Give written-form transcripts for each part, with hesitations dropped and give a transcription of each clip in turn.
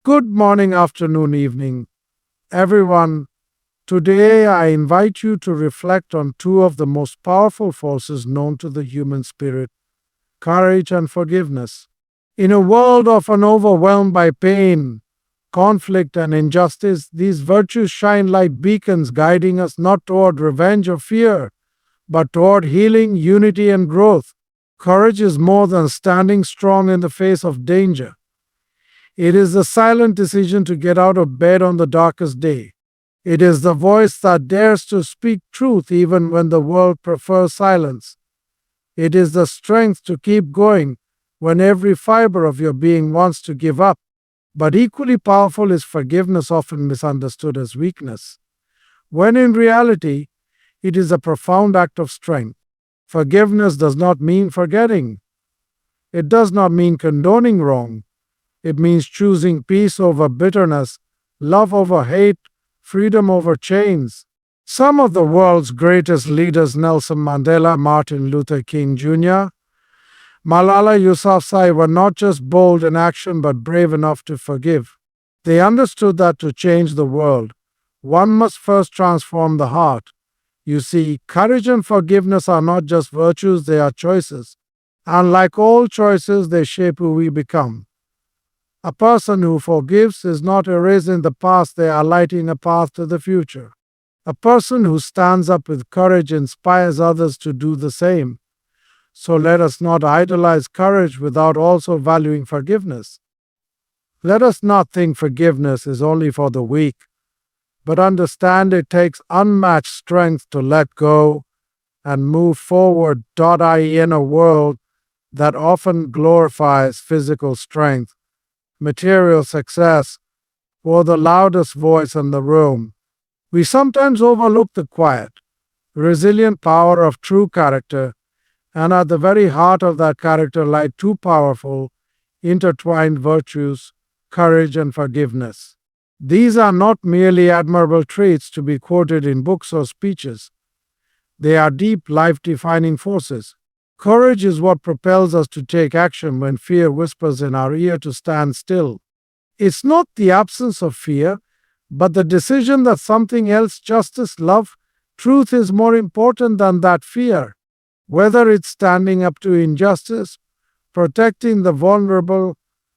Good morning, afternoon, evening, everyone. Today, I invite you to reflect on two of the most powerful forces known to the human spirit: courage and forgiveness. In a world often overwhelmed by pain, conflict, and injustice, these virtues shine like beacons guiding us not toward revenge or fear, but toward healing, unity, and growth. Courage is more than standing strong in the face of danger. It is the silent decision to get out of bed on the darkest day. It is the voice that dares to speak truth even when the world prefers silence. It is the strength to keep going when every fiber of your being wants to give up. But equally powerful is forgiveness, often misunderstood as weakness, when in reality, it is a profound act of strength. Forgiveness does not mean forgetting. It does not mean condoning wrong. It means choosing peace over bitterness, love over hate, freedom over chains. Some of the world's greatest leaders, Nelson Mandela, Martin Luther King Jr., Malala Yousafzai, were not just bold in action but brave enough to forgive. They understood that to change the world, one must first transform the heart. You see, courage and forgiveness are not just virtues, they are choices. And like all choices, they shape who we become. A person who forgives is not erasing the past, they are lighting a path to the future. A person who stands up with courage inspires others to do the same. So let us not idolize courage without also valuing forgiveness. Let us not think forgiveness is only for the weak, but understand it takes unmatched strength to let go and move forward, i.e., in a world that often glorifies physical strength, material success, or the loudest voice in the room. We sometimes overlook the quiet, resilient power of true character, and at the very heart of that character lie two powerful, intertwined virtues: courage and forgiveness. These are not merely admirable traits to be quoted in books or speeches. They are deep, life-defining forces. Courage is what propels us to take action when fear whispers in our ear to stand still. It's not the absence of fear, but the decision that something else, justice, love, truth, is more important than that fear. Whether it's standing up to injustice, protecting the vulnerable,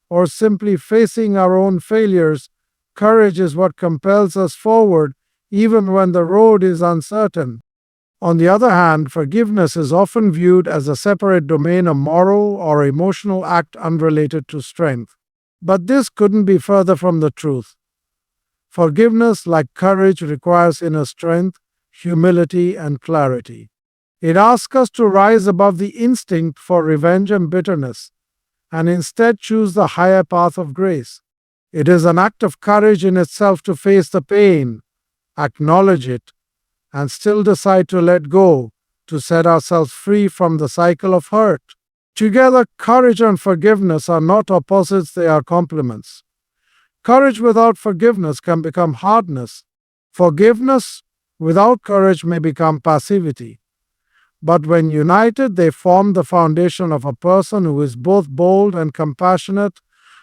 or simply facing our own failures, courage is what compels us forward even when the road is uncertain. On the other hand, forgiveness is often viewed as a separate domain, a moral or emotional act unrelated to strength. But this couldn't be further from the truth. Forgiveness, like courage, requires inner strength, humility, and clarity. It asks us to rise above the instinct for revenge and bitterness, and instead choose the higher path of grace. It is an act of courage in itself to face the pain, acknowledge it, and still decide to let go, to set ourselves free from the cycle of hurt. Together, courage and forgiveness are not opposites, they are complements. Courage without forgiveness can become hardness. Forgiveness without courage may become passivity. But when united, they form the foundation of a person who is both bold and compassionate,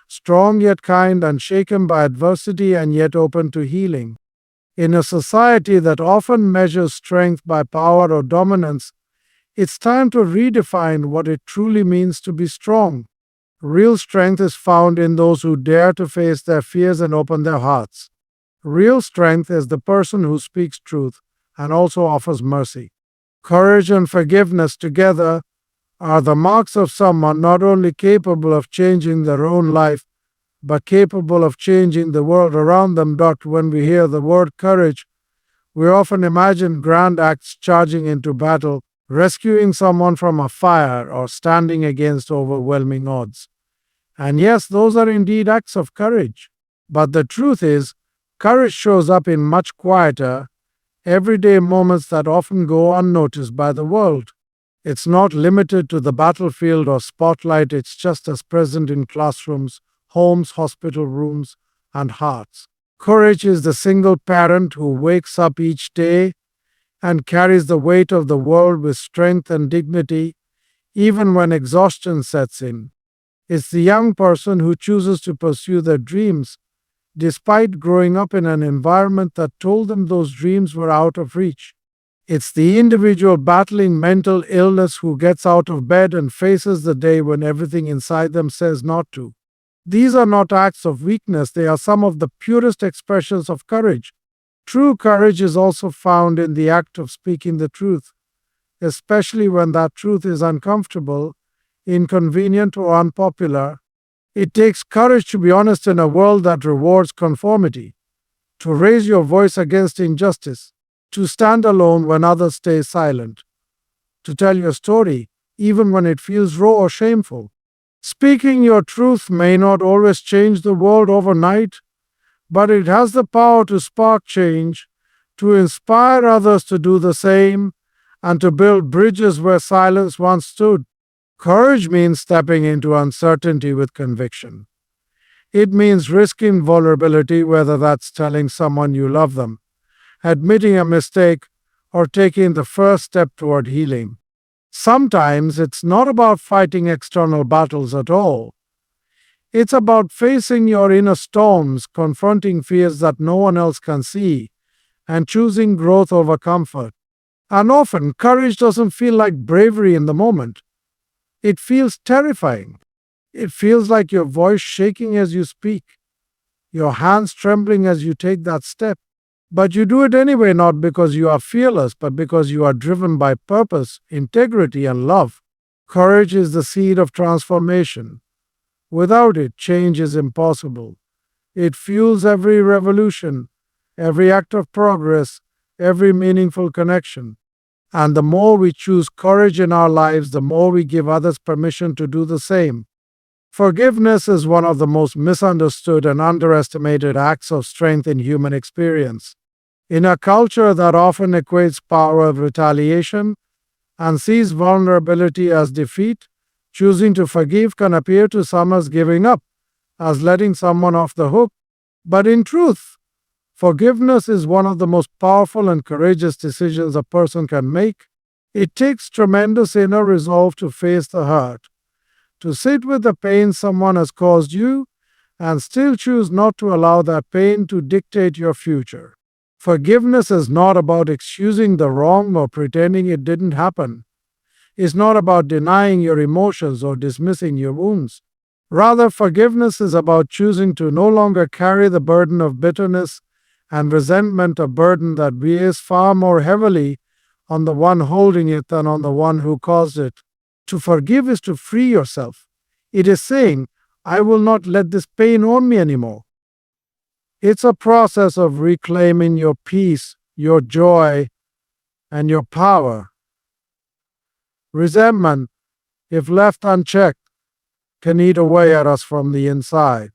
strong yet kind, unshaken by adversity and yet open to healing. In a society that often measures strength by power or dominance, it's time to redefine what it truly means to be strong. Real strength is found in those who dare to face their fears and open their hearts. Real strength is the person who speaks truth and also offers mercy. Courage and forgiveness together are the marks of someone not only capable of changing their own life, but capable of changing the world around them. When we hear the word courage, we often imagine grand acts, charging into battle, rescuing someone from a fire, or standing against overwhelming odds. And yes, those are indeed acts of courage. But the truth is, courage shows up in much quieter, everyday moments that often go unnoticed by the world. It's not limited to the battlefield or spotlight, it's just as present in classrooms, homes, hospital rooms, and hearts. Courage is the single parent who wakes up each day and carries the weight of the world with strength and dignity, even when exhaustion sets in. It's the young person who chooses to pursue their dreams despite growing up in an environment that told them those dreams were out of reach. It's the individual battling mental illness who gets out of bed and faces the day when everything inside them says not to. These are not acts of weakness, they are some of the purest expressions of courage. True courage is also found in the act of speaking the truth, especially when that truth is uncomfortable, inconvenient, or unpopular. It takes courage to be honest in a world that rewards conformity, to raise your voice against injustice, to stand alone when others stay silent, to tell your story even when it feels raw or shameful. Speaking your truth may not always change the world overnight, but it has the power to spark change, to inspire others to do the same, and to build bridges where silence once stood. Courage means stepping into uncertainty with conviction. It means risking vulnerability, whether that's telling someone you love them, admitting a mistake, or taking the first step toward healing. Sometimes it's not about fighting external battles at all. It's about facing your inner storms, confronting fears that no one else can see, and choosing growth over comfort. And often, courage doesn't feel like bravery in the moment. It feels terrifying. It feels like your voice shaking as you speak, your hands trembling as you take that step. But you do it anyway, not because you are fearless, but because you are driven by purpose, integrity, and love. Courage is the seed of transformation. Without it, change is impossible. It fuels every revolution, every act of progress, every meaningful connection. And the more we choose courage in our lives, the more we give others permission to do the same. Forgiveness is one of the most misunderstood and underestimated acts of strength in human experience. In a culture that often equates power with retaliation and sees vulnerability as defeat, choosing to forgive can appear to some as giving up, as letting someone off the hook. But in truth, forgiveness is one of the most powerful and courageous decisions a person can make. It takes tremendous inner resolve to face the hurt, to sit with the pain someone has caused you, and still choose not to allow that pain to dictate your future. Forgiveness is not about excusing the wrong or pretending it didn't happen. It's not about denying your emotions or dismissing your wounds. Rather, forgiveness is about choosing to no longer carry the burden of bitterness and resentment, a burden that weighs far more heavily on the one holding it than on the one who caused it. To forgive is to free yourself. It is saying, I will not let this pain own me anymore. It's a process of reclaiming your peace, your joy, and your power. Resentment, if left unchecked, can eat away at us from the inside.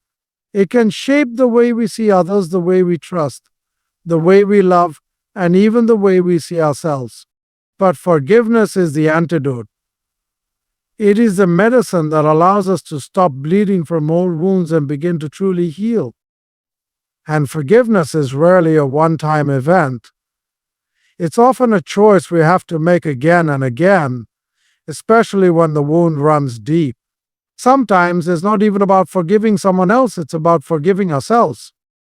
It can shape the way we see others, the way we trust, the way we love, and even the way we see ourselves. But forgiveness is the antidote. It is the medicine that allows us to stop bleeding from old wounds and begin to truly heal. And forgiveness is rarely a one-time event. It's often a choice we have to make again and again, especially when the wound runs deep. Sometimes it's not even about forgiving someone else, it's about forgiving ourselves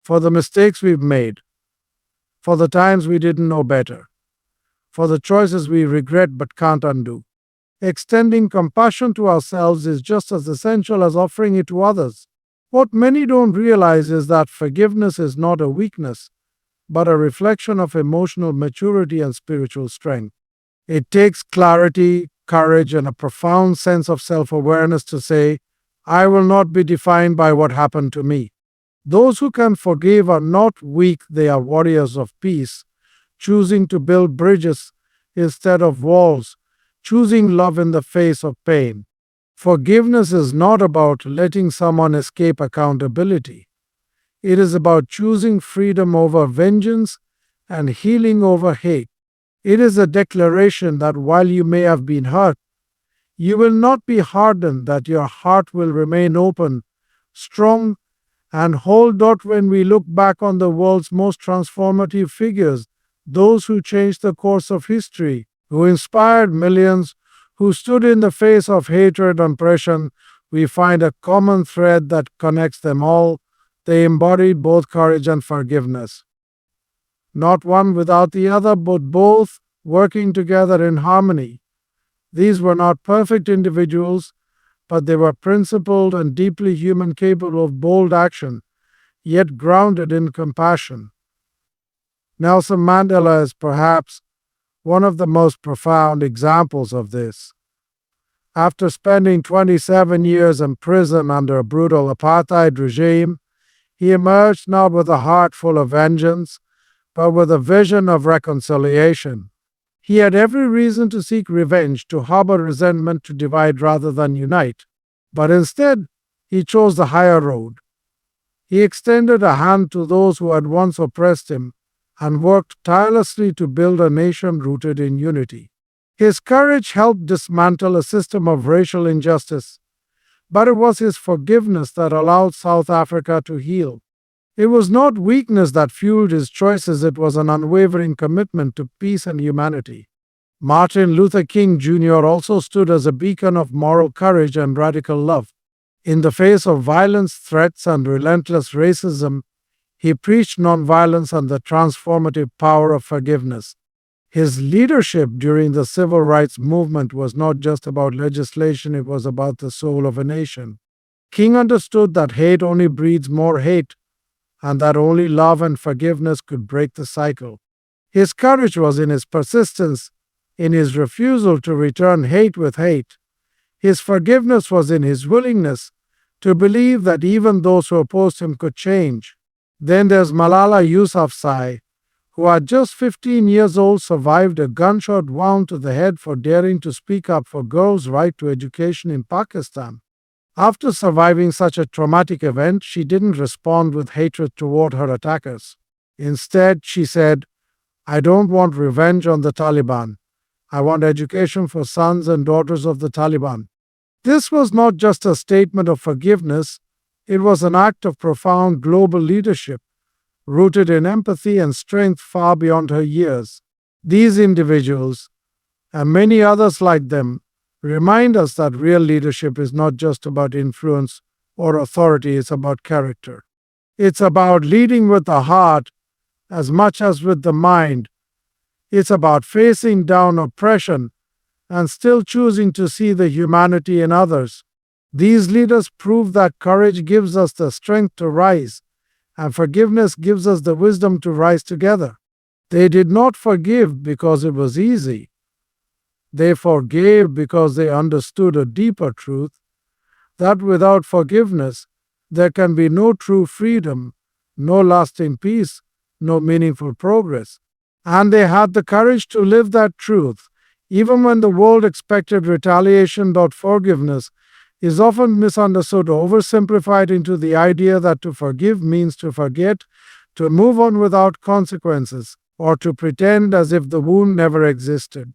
for the mistakes we've made, for the times we didn't know better, for the choices we regret but can't undo. Extending compassion to ourselves is just as essential as offering it to others. What many don't realize is that forgiveness is not a weakness, but a reflection of emotional maturity and spiritual strength. It takes clarity, courage, and a profound sense of self-awareness to say, I will not be defined by what happened to me. Those who can forgive are not weak, they are warriors of peace, choosing to build bridges instead of walls, choosing love in the face of pain. Forgiveness is not about letting someone escape accountability. It is about choosing freedom over vengeance and healing over hate. It is a declaration that while you may have been hurt, you will not be hardened, that your heart will remain open, strong, and hold out. When we look back on the world's most transformative figures, those who changed the course of history, who inspired millions, who stood in the face of hatred and oppression, we find a common thread that connects them all: They embodied both courage and forgiveness. Not one without the other, but both working together in harmony. These were not perfect individuals, but they were principled and deeply human, capable of bold action, yet grounded in compassion. Nelson Mandela is perhaps one of the most profound examples of this. After spending 27 years in prison under a brutal apartheid regime, he emerged not with a heart full of vengeance, but with a vision of reconciliation. He had every reason to seek revenge, to harbor resentment, to divide rather than unite. But instead, he chose the higher road. He extended a hand to those who had once oppressed him and worked tirelessly to build a nation rooted in unity. His courage helped dismantle a system of racial injustice, but it was his forgiveness that allowed South Africa to heal. It was not weakness that fueled his choices, it was an unwavering commitment to peace and humanity. Martin Luther King Jr. also stood as a beacon of moral courage and radical love. In the face of violence, threats, and relentless racism, he preached nonviolence and the transformative power of forgiveness. His leadership during the civil rights movement was not just about legislation, it was about the soul of a nation. King understood that hate only breeds more hate, and that only love and forgiveness could break the cycle. His courage was in his persistence, in his refusal to return hate with hate. His forgiveness was in his willingness to believe that even those who opposed him could change. Then there's Malala Yousafzai, who at just 15 years old survived a gunshot wound to the head for daring to speak up for girls' right to education in Pakistan. After surviving such a traumatic event, she didn't respond with hatred toward her attackers. Instead, she said, "I don't want revenge on the Taliban. I want education for sons and daughters of the Taliban." This was not just a statement of forgiveness, it was an act of profound global leadership, rooted in empathy and strength far beyond her years. These individuals, and many others like them, remind us that real leadership is not just about influence or authority, it's about character. It's about leading with the heart as much as with the mind. It's about facing down oppression and still choosing to see the humanity in others. These leaders prove that courage gives us the strength to rise, and forgiveness gives us the wisdom to rise together. They did not forgive because it was easy. They forgave because they understood a deeper truth, that without forgiveness, there can be no true freedom, no lasting peace, no meaningful progress. And they had the courage to live that truth, even when the world expected retaliation. Forgiveness is often misunderstood or oversimplified into the idea that to forgive means to forget, to move on without consequences, or to pretend as if the wound never existed.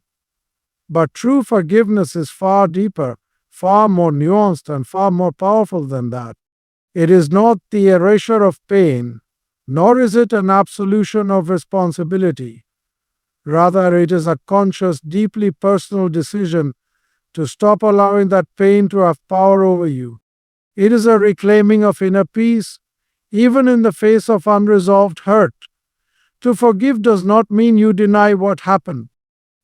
But true forgiveness is far deeper, far more nuanced, and far more powerful than that. It is not the erasure of pain, nor is it an absolution of responsibility. Rather, it is a conscious, deeply personal decision to stop allowing that pain to have power over you. It is a reclaiming of inner peace, even in the face of unresolved hurt. To forgive does not mean you deny what happened.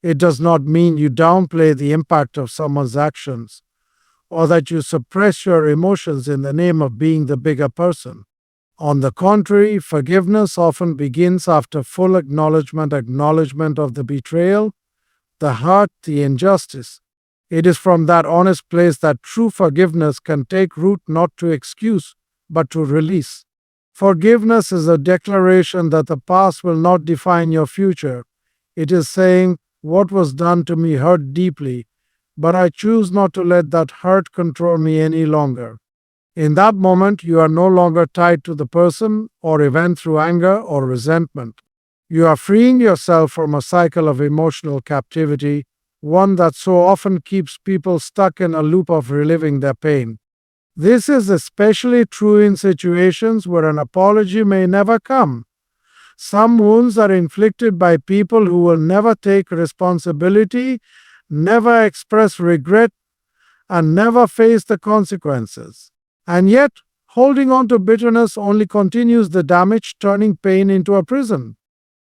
It does not mean you downplay the impact of someone's actions, or that you suppress your emotions in the name of being the bigger person. On the contrary, forgiveness often begins after full acknowledgement of the betrayal, the hurt, the injustice. It is from that honest place that true forgiveness can take root, not to excuse, but to release. Forgiveness is a declaration that the past will not define your future. It is saying, "What was done to me hurt deeply, but I choose not to let that hurt control me any longer." In that moment, you are no longer tied to the person or event through anger or resentment. You are freeing yourself from a cycle of emotional captivity, one that so often keeps people stuck in a loop of reliving their pain. This is especially true in situations where an apology may never come. Some wounds are inflicted by people who will never take responsibility, never express regret, and never face the consequences. And yet, Holding on to bitterness only continues the damage, turning pain into a prison.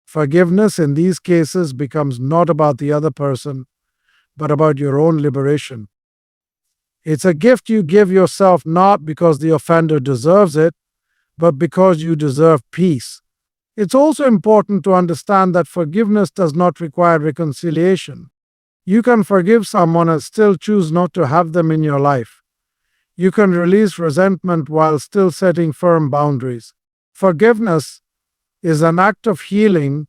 Forgiveness in these cases becomes not about the other person, but about your own liberation. It's a gift you give yourself not because the offender deserves it, but because you deserve peace. It's also important to understand that forgiveness does not require reconciliation. You can forgive someone and still choose not to have them in your life. You can release resentment while still setting firm boundaries. Forgiveness is an act of healing,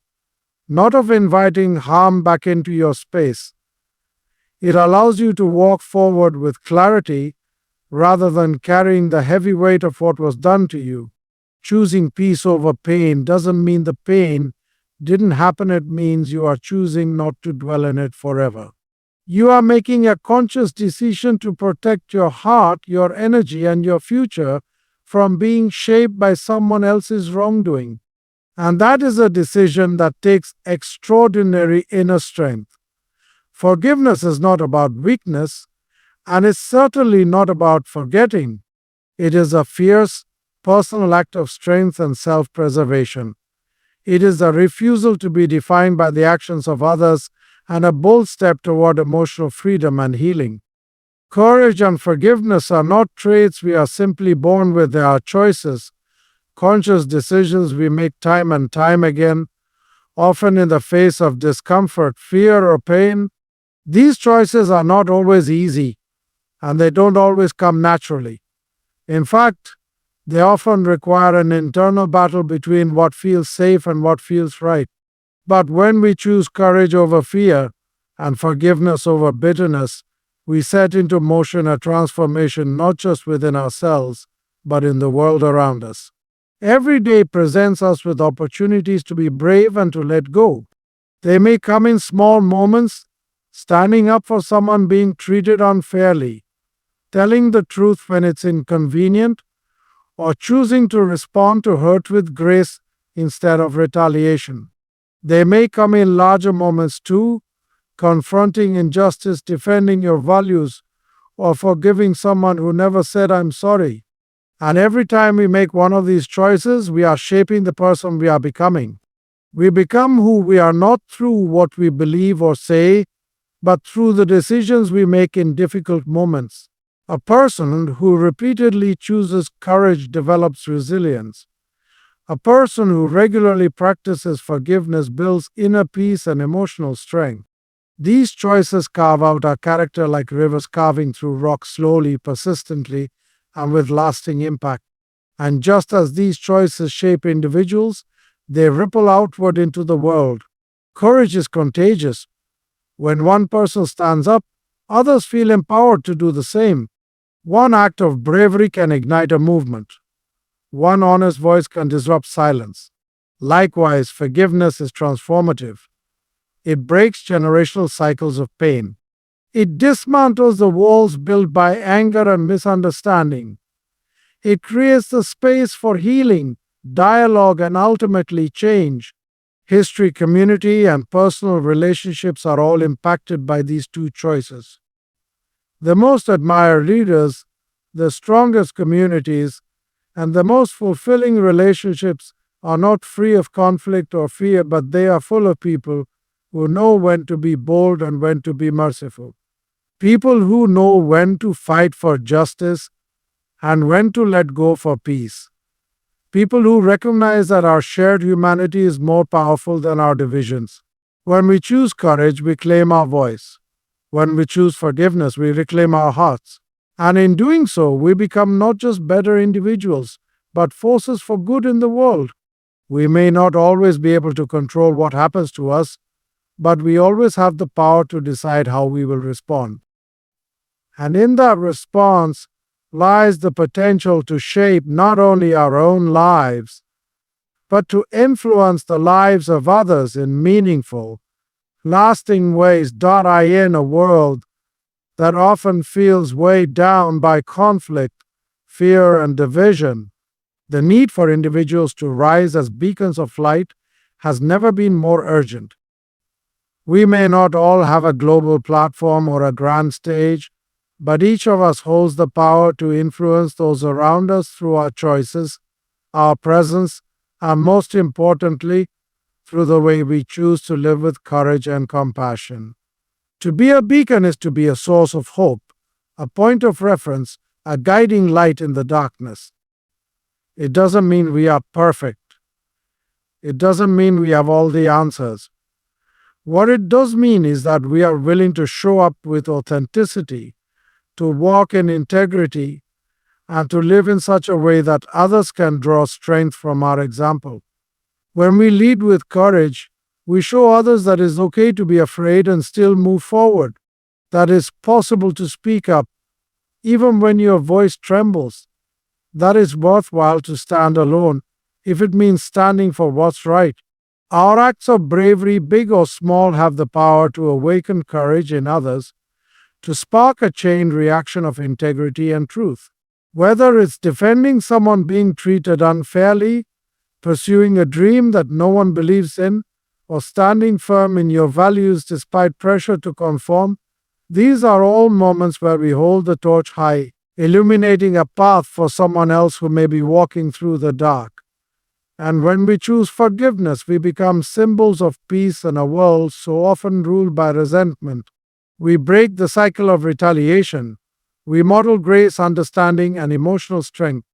not of inviting harm back into your space. It allows you to walk forward with clarity rather than carrying the heavy weight of what was done to you. Choosing peace over pain doesn't mean the pain didn't happen, it means you are choosing not to dwell in it forever. You are making a conscious decision to protect your heart, your energy, and your future from being shaped by someone else's wrongdoing. And that is a decision that takes extraordinary inner strength. Forgiveness is not about weakness, and it's certainly not about forgetting. It is a fierce, personal act of strength and self preservation. It is a refusal to be defined by the actions of others and a bold step toward emotional freedom and healing. Courage and forgiveness are not traits we are simply born with, they are choices, conscious decisions we make time and time again, often in the face of discomfort, fear, or pain. These choices are not always easy, and they don't always come naturally. In fact, they often require an internal battle between what feels safe and what feels right. But when we choose courage over fear and forgiveness over bitterness, we set into motion a transformation not just within ourselves, but in the world around us. Every day presents us with opportunities to be brave and to let go. They may come in small moments, standing up for someone being treated unfairly, telling the truth when it's inconvenient, or choosing to respond to hurt with grace instead of retaliation. They may come in larger moments too, confronting injustice, defending your values, or forgiving someone who never said, "I'm sorry." And every time we make one of these choices, we are shaping the person we are becoming. We become who we are not through what we believe or say, but through the decisions we make in difficult moments. A person who repeatedly chooses courage develops resilience. A person who regularly practices forgiveness builds inner peace and emotional strength. These choices carve out our character like rivers carving through rock slowly, persistently, and with lasting impact. And just as these choices shape individuals, they ripple outward into the world. Courage is contagious. When one person stands up, others feel empowered to do the same. One act of bravery can ignite a movement. One honest voice can disrupt silence. Likewise, forgiveness is transformative. It breaks generational cycles of pain. It dismantles the walls built by anger and misunderstanding. It creates the space for healing, dialogue, and ultimately change. History, community, and personal relationships are all impacted by these two choices. The most admired leaders, the strongest communities, and the most fulfilling relationships are not free of conflict or fear, but they are full of people who know when to be bold and when to be merciful. People who know when to fight for justice and when to let go for peace. People who recognize that our shared humanity is more powerful than our divisions. When we choose courage, we claim our voice. When we choose forgiveness, we reclaim our hearts. And in doing so, we become not just better individuals, but forces for good in the world. We may not always be able to control what happens to us, but we always have the power to decide how we will respond. And in that response lies the potential to shape not only our own lives, but to influence the lives of others in meaningful, lasting ways. In a world that often feels weighed down by conflict, fear, and division, the need for individuals to rise as beacons of light has never been more urgent. We may not all have a global platform or a grand stage, but each of us holds the power to influence those around us through our choices, our presence, and most importantly, through the way we choose to live with courage and compassion. To be a beacon is to be a source of hope, a point of reference, a guiding light in the darkness. It doesn't mean we are perfect. It doesn't mean we have all the answers. What it does mean is that we are willing to show up with authenticity, to walk in integrity, and to live in such a way that others can draw strength from our example. When we lead with courage, we show others that it's okay to be afraid and still move forward, that it's possible to speak up, even when your voice trembles, that it's worthwhile to stand alone, if it means standing for what's right. Our acts of bravery, big or small, have the power to awaken courage in others, to spark a chain reaction of integrity and truth. Whether it's defending someone being treated unfairly, pursuing a dream that no one believes in, or standing firm in your values despite pressure to conform, these are all moments where we hold the torch high, illuminating a path for someone else who may be walking through the dark. And when we choose forgiveness, we become symbols of peace in a world so often ruled by resentment. We break the cycle of retaliation. We model grace, understanding, and emotional strength.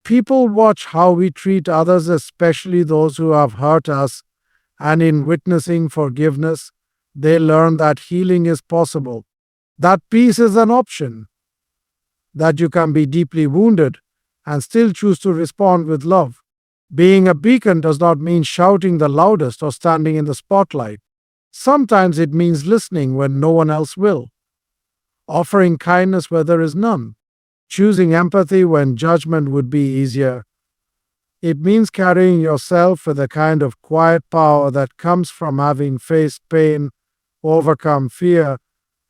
People watch how we treat others, especially those who have hurt us, and in witnessing forgiveness, they learn that healing is possible, that peace is an option, that you can be deeply wounded and still choose to respond with love. Being a beacon does not mean shouting the loudest or standing in the spotlight. Sometimes it means listening when no one else will, offering kindness where there is none, choosing empathy when judgment would be easier. It means carrying yourself with a kind of quiet power that comes from having faced pain, overcome fear,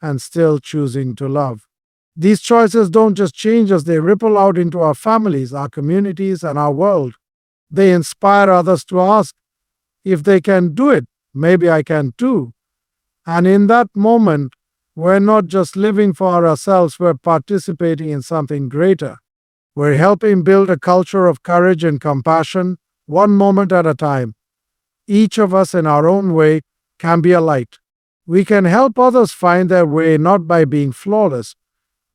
and still choosing to love. These choices don't just change us, they ripple out into our families, our communities, and our world. They inspire others to ask, if they can do it, maybe I can too. And in that moment, we're not just living for ourselves, we're participating in something greater. We're helping build a culture of courage and compassion, one moment at a time. Each of us, in our own way, can be a light. We can help others find their way not by being flawless,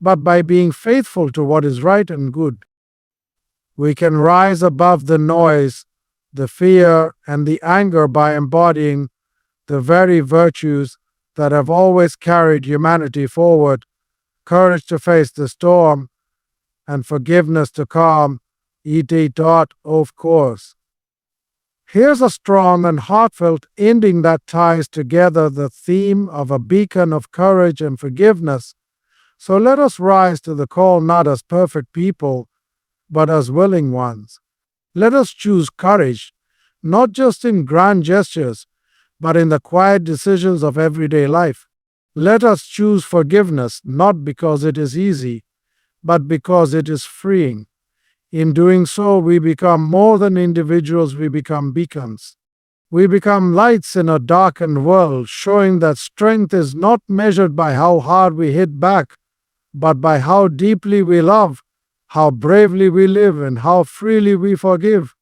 but by being faithful to what is right and good. We can rise above the noise, the fear, and the anger by embodying the very virtues that have always carried humanity forward: courage to face the storm, and forgiveness to calm, of course. Here's a strong and heartfelt ending that ties together the theme of a beacon of courage and forgiveness. So let us rise to the call, not as perfect people, but as willing ones. Let us choose courage, not just in grand gestures, but in the quiet decisions of everyday life. Let us choose forgiveness, not because it is easy, but because it is freeing. In doing so, we become more than individuals, we become beacons. We become lights in a darkened world, showing that strength is not measured by how hard we hit back, but by how deeply we love, how bravely we live, and how freely we forgive.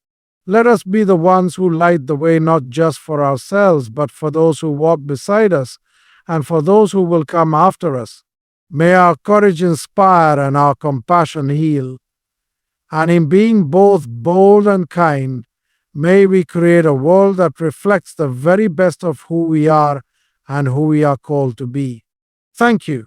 Let us be the ones who light the way, not just for ourselves, but for those who walk beside us and for those who will come after us. May our courage inspire and our compassion heal. And in being both bold and kind, may we create a world that reflects the very best of who we are and who we are called to be. Thank you.